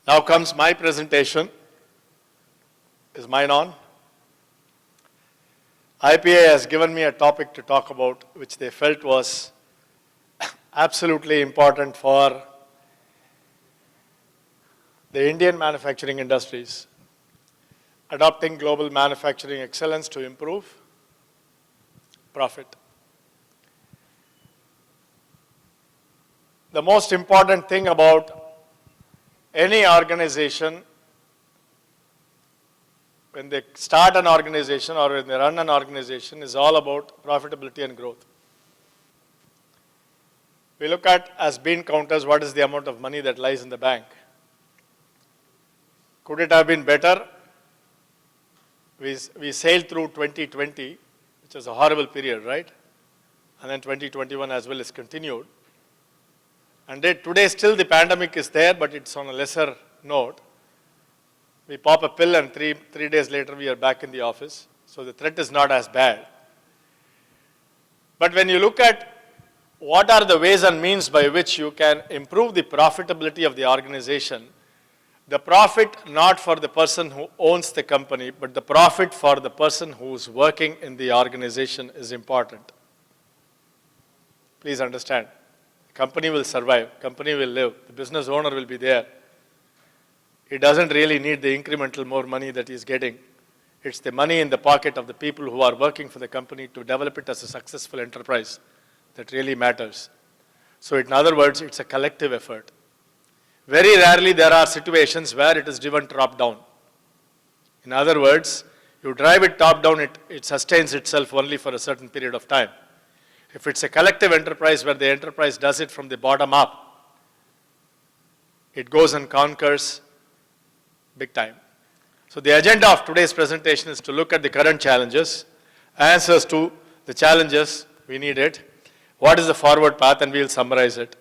Now comes my presentation. Is mine on? IPI has given me a topic to talk about which they felt was absolutely important for the Indian manufacturing industries, adopting global manufacturing excellence to improve profit. The most important thing about any organization, when they start an organization or when they run an organization, is all about profitability and growth. We look at as bean counters, what is the amount of money that lies in the bank. Could it have been better? We sailed through 2020, which was a horrible period, right? And then 2021 as well is continued. And today still the pandemic is there, but it's on a lesser note. We pop a pill and three days later we are back in the office. So the threat is not as bad. But when you look at what are the ways and means by which you can improve the profitability of the organization, the profit not for the person who owns the company, but the profit for the person who is working in the organization is important. Please understand. Company will survive, company will live, the business owner will be there. He doesn't really need the incremental more money that he's getting. It's the money in the pocket of the people who are working for the company to develop it as a successful enterprise that really matters. So in other words, it's a collective effort. Very rarely there are situations where it is driven top down. In other words, you drive it top down, it sustains itself only for a certain period of time. If it's a collective enterprise where the enterprise does it from the bottom up, it goes and conquers big time. So the agenda of today's presentation is to look at the current challenges, answers to the challenges, we need it, what is the forward path, and we will summarize it.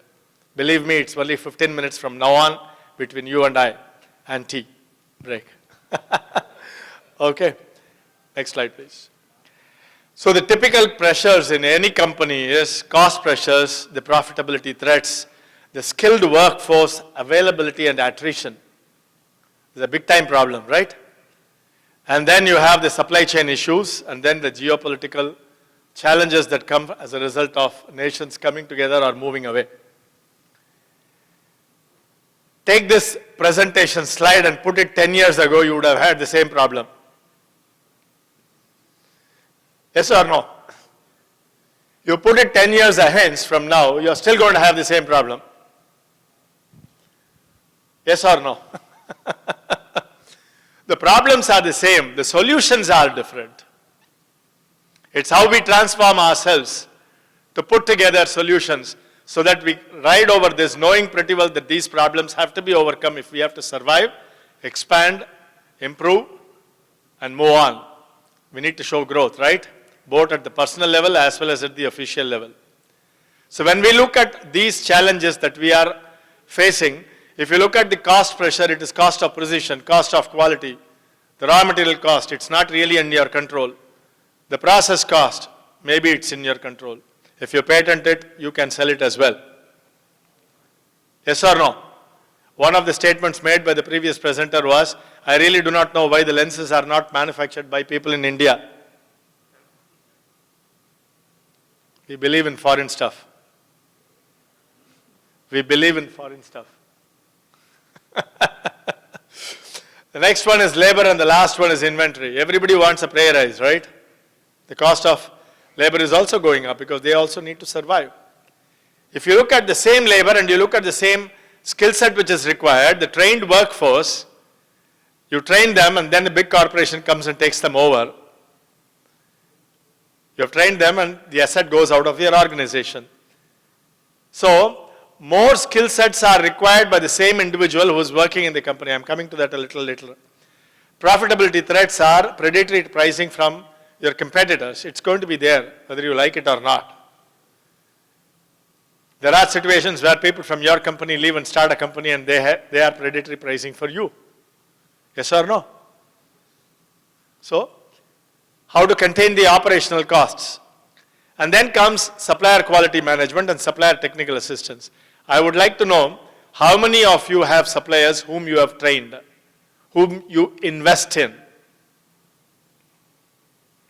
Believe me, it's only 15 minutes from now on between you and I, and tea break. Okay, next slide please. So the typical pressures in any company is cost pressures, the profitability threats, the skilled workforce availability and attrition. It's a big time problem, right? And then you have the supply chain issues and then the geopolitical challenges that come as a result of nations coming together or moving away. Take this presentation slide and put it 10 years ago, you would have had the same problem. Yes or no? You put it 10 years ahead from now, you're still going to have the same problem. Yes or no? The problems are the same, the solutions are different. It's how we transform ourselves to put together solutions so that we ride over this knowing pretty well that these problems have to be overcome if we have to survive, expand, improve, and move on. We need to show growth, right? Both at the personal level as well as at the official level. So when we look at these challenges that we are facing, if you look at the cost pressure, it is cost of precision, cost of quality, the raw material cost, it's not really in your control. The process cost, maybe it's in your control. If you patent it, you can sell it as well. Yes or no? One of the statements made by the previous presenter was, I really do not know why the lenses are not manufactured by people in India. We believe in foreign stuff. We believe in foreign stuff. The next one is labor and the last one is inventory. Everybody wants a pay rise, right? The cost of labor is also going up because they also need to survive. If you look at the same labor and you look at the same skill set which is required, the trained workforce, you train them and then the big corporation comes and takes them over. You have trained them and the asset goes out of your organization. So, more skill sets are required by the same individual who is working in the company. I am coming to that a little later. Profitability threats are predatory pricing from your competitors. It's going to be there, whether you like it or not. There are situations where people from your company leave and start a company and they are predatory pricing for you. Yes or no? So, how to contain the operational costs. And then comes supplier quality management and supplier technical assistance. I would like to know How many of you have suppliers whom you have trained, whom you invest in?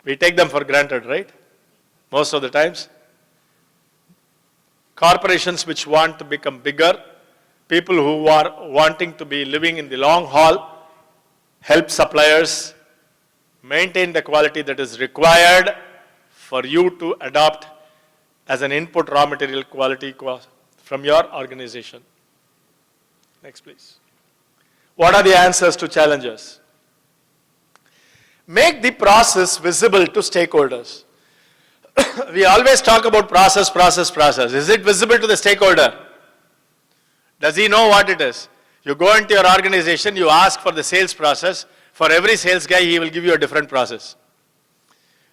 We take them for granted, right? Most of the times. Corporations which want to become bigger, people who are wanting to be living in the long haul, help suppliers maintain the quality that is required for you to adopt as an input raw material quality from your organization. Next, please. What are the answers to challenges? Make the process visible to stakeholders. We always talk about process. Is it visible to the stakeholder? Does he know what it is? You go into your organization, you ask for the sales process. For every sales guy, he will give you a different process.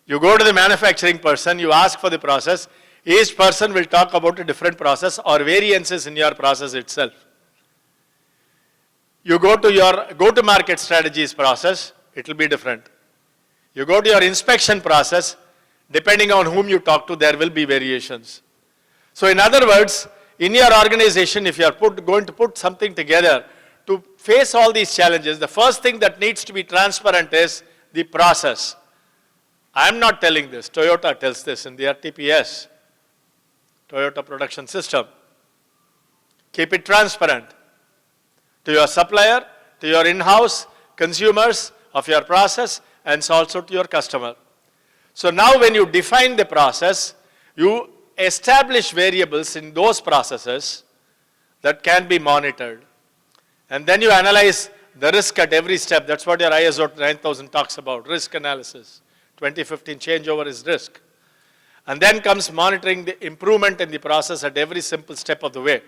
You go to the manufacturing person, you ask for the process. Each person will talk about a different process or variances in your process itself. You go to your go-to-market strategies process, it will be different. You go to your inspection process, depending on whom you talk to, there will be variations. So in other words, in your organization, if you are going to put something together to face all these challenges, the first thing that needs to be transparent is the process. I am not telling this. Toyota tells this in their TPS, Toyota Production System. Keep it transparent to your supplier, to your in-house consumers of your process, and also to your customer. So now when you define the process, you establish variables in those processes that can be monitored. And then you analyze the risk at every step. That's what your ISO 9000 talks about, risk analysis. 2015 changeover is risk. And then comes monitoring the improvement in the process at every simple step of the way.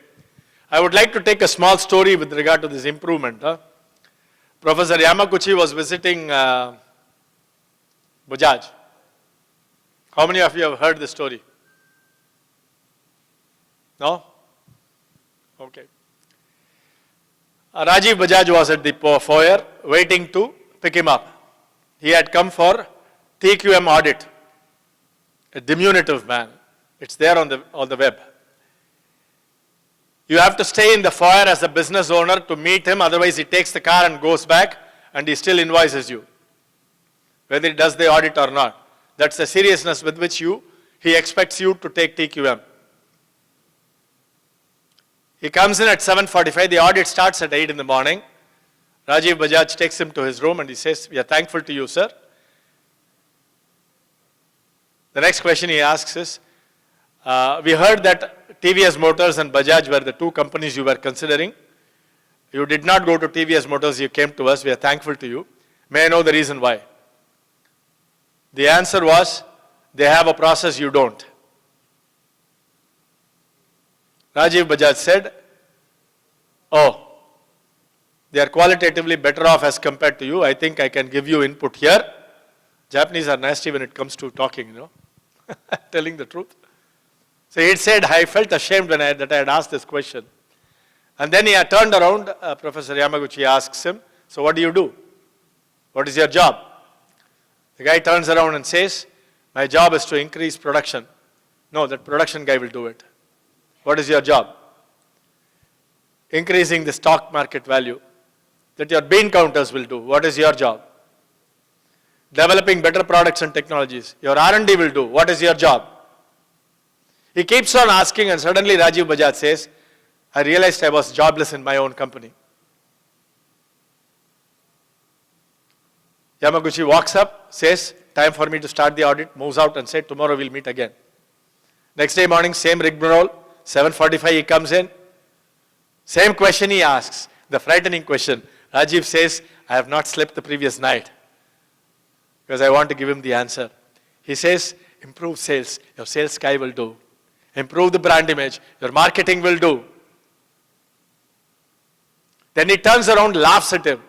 I would like to take a small story with regard to this improvement. Professor Yamaguchi was visiting Bajaj. How many of you have heard the story? No? Okay. Rajiv Bajaj was at the foyer waiting to pick him up. He had come for TQM audit. A diminutive man. It's there on the web. You have to stay in the foyer as a business owner to meet him, otherwise he takes the car and goes back and he still invoices you, whether he does the audit or not. That's the seriousness with which he expects you to take TQM. He comes in at 7:45, the audit starts at 8 in the morning. Rajiv Bajaj takes him to his room and he says, "We are thankful to you, sir." The next question he asks is, "We heard that TVS Motors and Bajaj were the two companies you were considering. You did not go to TVS Motors, you came to us. We are thankful to you. May I know the reason why?" The answer was, "They have a process you don't." Rajiv Bajaj said, "Oh, they are qualitatively better off as compared to you. I think I can give you input here." Japanese are nasty when it comes to talking, telling the truth. So he said, "I felt ashamed that I had asked this question." And then he had turned around, Professor Yamaguchi asks him, "So what do you do? What is your job?" The guy turns around and says, "My job is to increase production." "No, that production guy will do it." "What is your job?" "Increasing the stock market value." "That your bean counters will do." "What is your job?" "Developing better products and technologies." "Your R&D will do." "What is your job?" He keeps on asking, and suddenly Rajiv Bajaj says, "I realized I was jobless in my own company." Yamaguchi walks up, says, "Time for me to start the audit," moves out and said, "Tomorrow we'll meet again." Next day morning, same rigmarole, 7:45 he comes in. Same question he asks, the frightening question. Rajiv says, "I have not slept the previous night because I want to give him the answer." He says, "Improve sales, your sales guy will do. Improve the brand image, your marketing will do." Then he turns around, laughs at him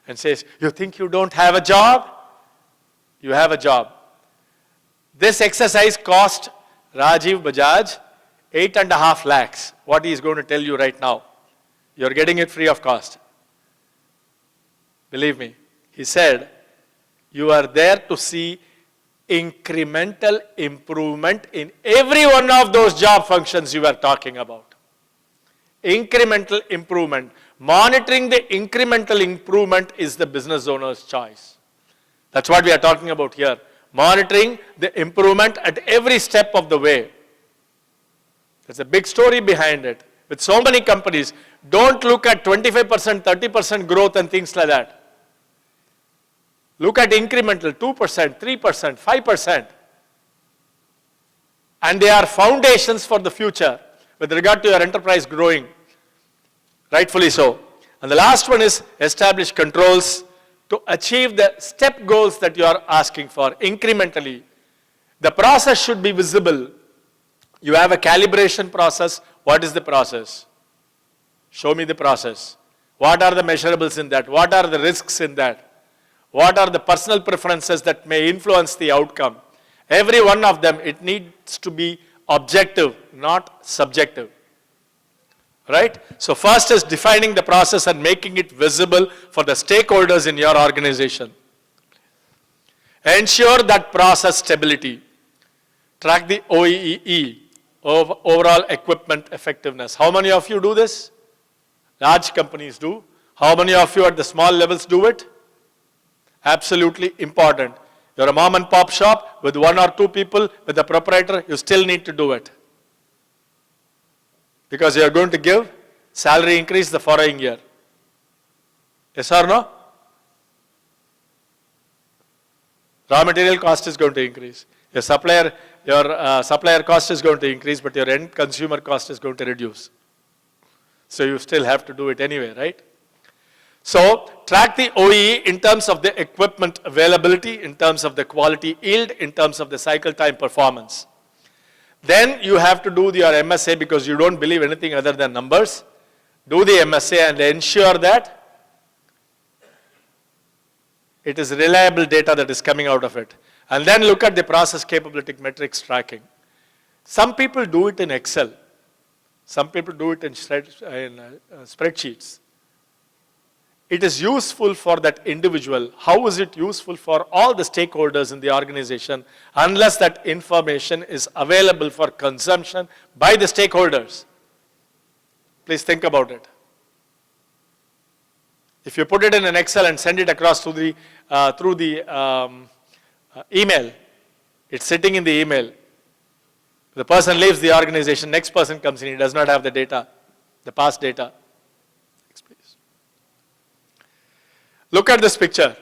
and says, "You think you don't have a job? You have a job." This exercise cost Rajiv Bajaj 8.5 lakhs. What he is going to tell you right now. You're getting it free of cost. Believe me. He said, you are there to see incremental improvement in every one of those job functions you were talking about. Incremental improvement. Monitoring the incremental improvement is the business owner's choice. That's what we are talking about here. Monitoring the improvement at every step of the way. There's a big story behind it. With so many companies, don't look at 25%, 30% growth and things like that. Look at incremental 2%, 3%, 5%. And they are foundations for the future with regard to your enterprise growing. Rightfully so. And the last one is establish controls to achieve the step goals that you are asking for incrementally. The process should be visible. You have a calibration process. What is the process? Show me the process. What are the measurables in that? What are the risks in that? What are the personal preferences that may influence the outcome? Every one of them, it needs to be objective, not subjective. Right? So first is defining the process and making it visible for the stakeholders in your organization. Ensure that process stability. Track the OEE, overall equipment effectiveness. How many of you do this? Large companies do. How many of you at the small levels do it? Absolutely important. You're a mom and pop shop with 1 or 2 people, with a proprietor, you still need to do it. Because you are going to give salary increase the following year. Yes or no? Raw material cost is going to increase. Your supplier cost is going to increase, but your end consumer cost is going to reduce. So you still have to do it anyway, right? So track the OEE in terms of the equipment availability, in terms of the quality yield, in terms of the cycle time performance. Then you have to do your MSA because you don't believe anything other than numbers. Do the MSA and ensure that it is reliable data that is coming out of it. And then look at the process capability metrics tracking. Some people do it in Excel. Some people do it in spreadsheets. It is useful for that individual. How is it useful for all the stakeholders in the organization unless that information is available for consumption by the stakeholders? Please think about it. If you put it in an Excel and send it across to the, through the email, it's sitting in the email. The person leaves the organization, next person comes in, he does not have the data, the past data. Look at this picture.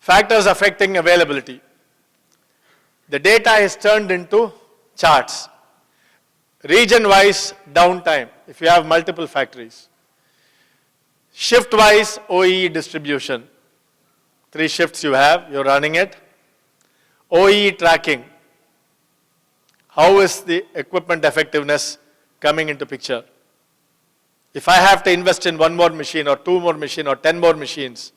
Factors affecting availability. The data is turned into charts. Region-wise downtime, if you have multiple factories. Shift-wise OEE distribution. 3 shifts you have, you're running it. OEE tracking. How is the equipment effectiveness coming into picture? If I have to invest in 1 more machine or 2 more machines or 10 more machines,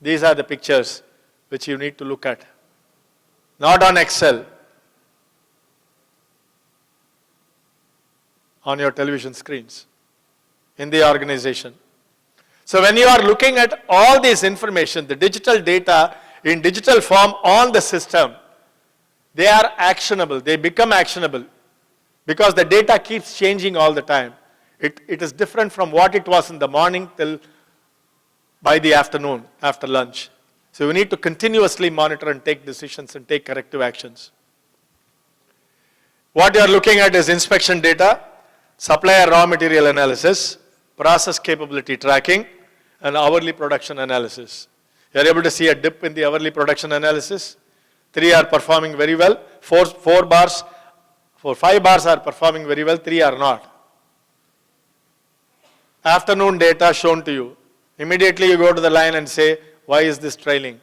these are the pictures which you need to look at. Not on Excel. On your television screens. In the organization. So when you are looking at all this information, the digital data in digital form on the system, they are actionable. They become actionable. Because the data keeps changing all the time. It is different from what it was in the morning till by the afternoon, after lunch. So we need to continuously monitor and take decisions and take corrective actions. What you are looking at is inspection data, supplier raw material analysis, process capability tracking, and hourly production analysis. You are able to see a dip in the hourly production analysis. 3 are performing very well, 5 bars are performing very well, 3 are not. Afternoon data shown to you. Immediately you go to the line and say, why is this trailing?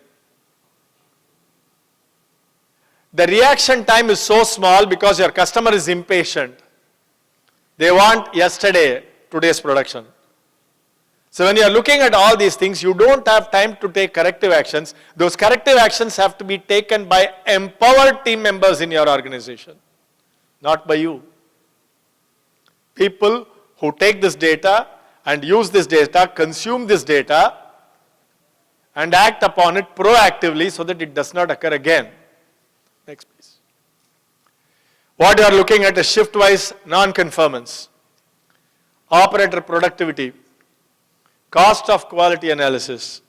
The reaction time is so small because your customer is impatient. They want yesterday, today's production. So when you are looking at all these things, you don't have time to take corrective actions. Those corrective actions have to be taken by empowered team members in your organization, not by you. People who take this data and use this data, consume this data, and act upon it proactively so that it does not occur again. Next, please. What you are looking at is shift-wise non-conformance. operator productivity, cost of quality analysis,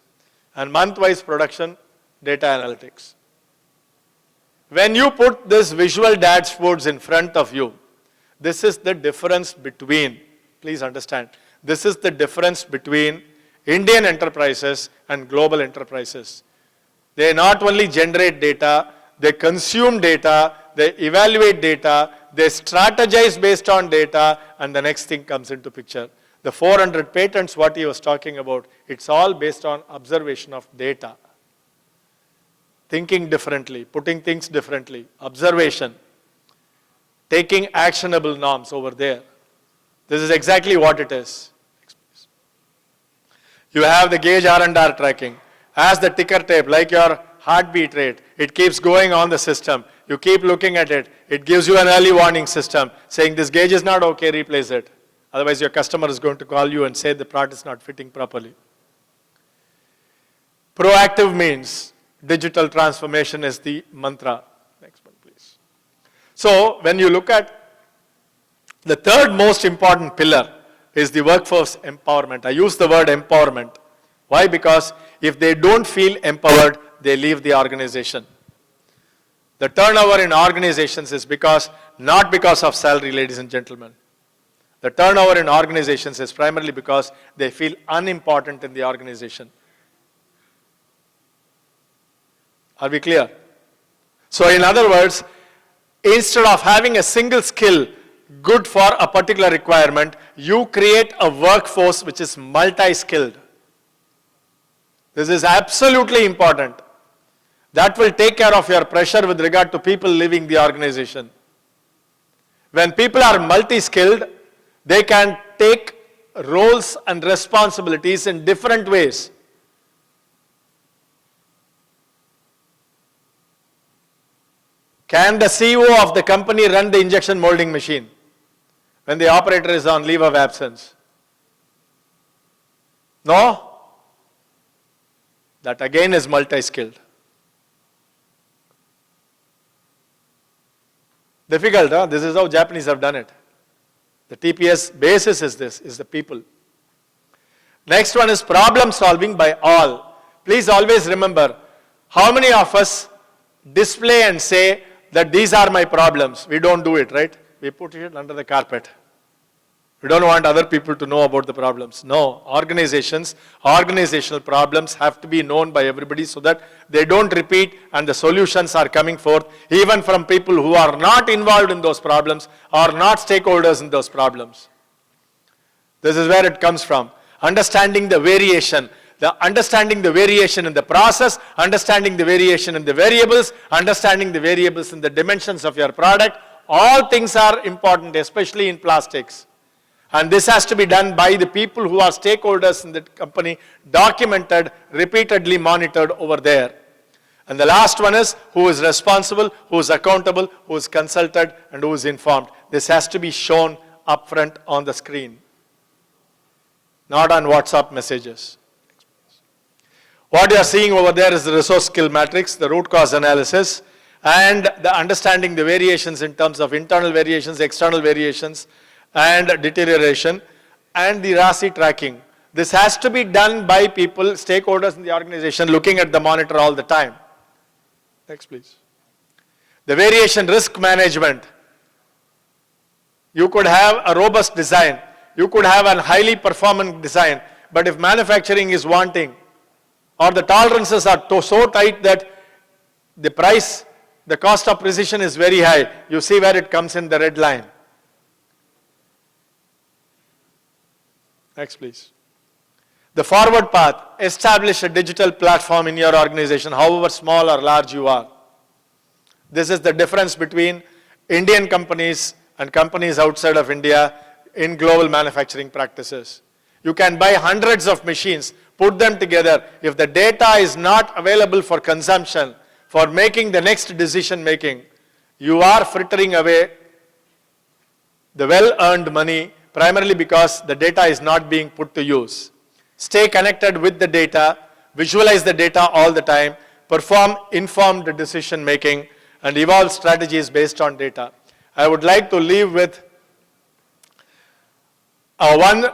and month-wise production data analytics. When you put this visual dashboards in front of you, this is the difference between, please understand, this is the difference between Indian enterprises and global enterprises. They not only generate data, they consume data, they evaluate data, they strategize based on data, and the next thing comes into picture. The 400 patents, what he was talking about, it's all based on observation of data. Thinking differently, putting things differently, observation, taking actionable norms over there. This is exactly what it is. You have the gauge R&R tracking. As the ticker tape, like your heartbeat rate, it keeps going on the system. You keep looking at it. It gives you an early warning system saying this gauge is not okay, replace it. Otherwise your customer is going to call you and say the product is not fitting properly. Proactive means digital transformation is the mantra. Next one, please. So when you look at the third most important pillar is the workforce empowerment. I use the word empowerment. Why? Because if they don't feel empowered, they leave the organization. The turnover in organizations is not because of salary, ladies and gentlemen. The turnover in organizations is primarily because they feel unimportant in the organization. Are we clear? So in other words, instead of having a single skill good for a particular requirement, you create a workforce which is multi-skilled. This is absolutely important. That will take care of your pressure with regard to people leaving the organization. When people are multi-skilled, they can take roles and responsibilities in different ways. Can the CEO of the company run the injection molding machine when the operator is on leave of absence? No? That again is multi-skilled. Difficult, huh? This is how Japanese have done it. The TPS basis is this, is the people. Next one is problem solving by all. Please always remember, how many of us display and say that these are my problems? We don't do it, right? We put it under the carpet. We don't want other people to know about the problems. No, organizational problems have to be known by everybody so that they don't repeat and the solutions are coming forth even from people who are not involved in those problems or not stakeholders in those problems. This is where it comes from. Understanding the variation. Understanding the variation in the process, understanding the variation in the variables, understanding the variables in the dimensions of your product. All things are important, especially in plastics. And this has to be done by the people who are stakeholders in the company, documented, repeatedly monitored over there. And the last one is who is responsible, who is accountable, who is consulted, and who is informed. This has to be shown upfront on the screen, not on WhatsApp messages. What you are seeing over there is the resource skill matrix, the root cause analysis, and the understanding the variations in terms of internal variations, external variations, and deterioration, and the RASI tracking. This has to be done by people, stakeholders in the organization, looking at the monitor all the time. Next, please. The variation risk management. You could have a robust design. You could have a highly performant design. But if manufacturing is wanting, or the tolerances are so tight that the price, the cost of precision is very high, you see where it comes in the red line. Next, please. The forward path, establish a digital platform in your organization, however small or large you are. This is the difference between Indian companies and companies outside of India in global manufacturing practices. You can buy hundreds of machines, put them together. If the data is not available for consumption, for making the next decision making, you are frittering away the well-earned money primarily because the data is not being put to use. Stay connected with the data, visualize the data all the time, perform informed decision making, and evolve strategies based on data. I would like to leave with one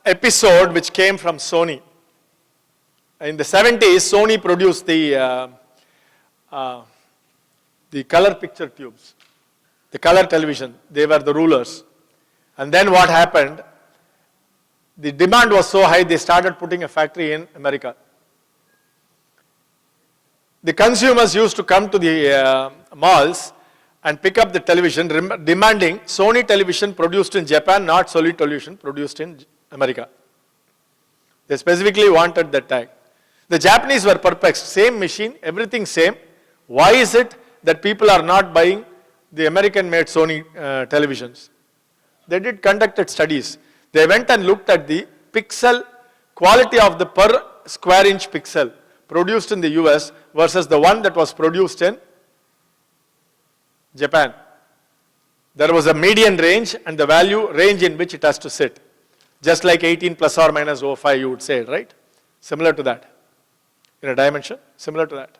episode which came from Sony. In the 70s, Sony produced the color picture tubes, the color television. They were the rulers. And then what happened? The demand was so high, they started putting a factory in America. The consumers used to come to the malls and pick up the television, demanding Sony television produced in Japan, not Sony television produced in America. They specifically wanted that tag. The Japanese were perplexed, same machine, everything same. Why is it that people are not buying the American-made Sony televisions? They conducted studies. They went and looked at the pixel quality of the per square inch pixel produced in the US versus the one that was produced in Japan. There was a median range and the value range in which it has to sit. Just like 18 plus or minus 0.5 you would say, right? Similar to that. In a dimension, similar to that.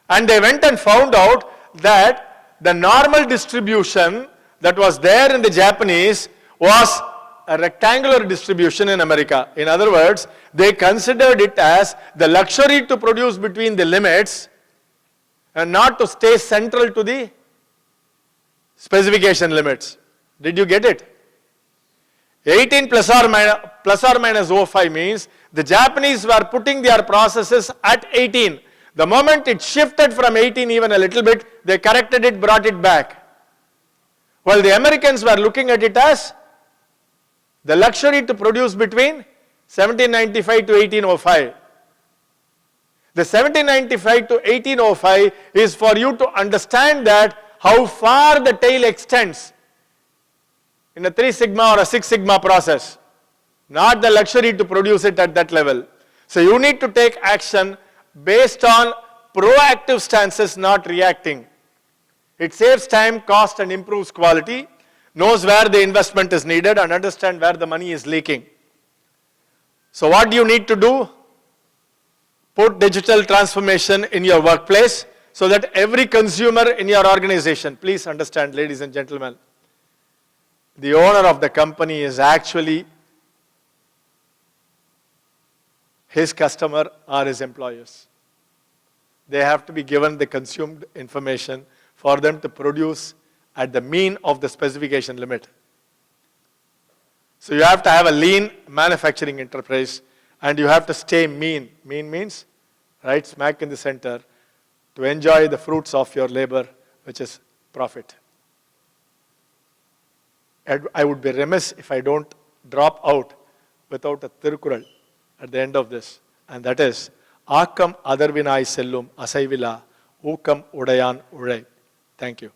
And they went and found out that the normal distribution that was there in the Japanese was a rectangular distribution in America. In other words, they considered it as the luxury to produce between the limits and not to stay central to the specification limits. Did you get it? 18 plus or minus 0.5 means the Japanese were putting their processes at 18. The moment it shifted from 18 even a little bit, they corrected it, brought it back. While the Americans were looking at it as the luxury to produce between 1795 to 1805. The 1795 to 1805 is for you to understand that how far the tail extends in a 3 sigma or a 6 sigma process, not the luxury to produce it at that level. So you need to take action based on proactive stances, not reacting. It saves time, cost and improves quality, knows where the investment is needed and understand where the money is leaking. So what do you need to do? Put digital transformation in your workplace so that every consumer in your organization, please understand ladies and gentlemen, the owner of the company is actually his customer or his employers. They have to be given the consumed information for them to produce at the mean of the specification limit. So you have to have a lean manufacturing enterprise and you have to stay mean. Mean means right smack in the center to enjoy the fruits of your labor, which is profit. I would be remiss if I don't drop out without a Tirukural at the end of this, and that is, Akam Adarvinai Sellum Asaivila Ukam Udayan Udai. Thank you.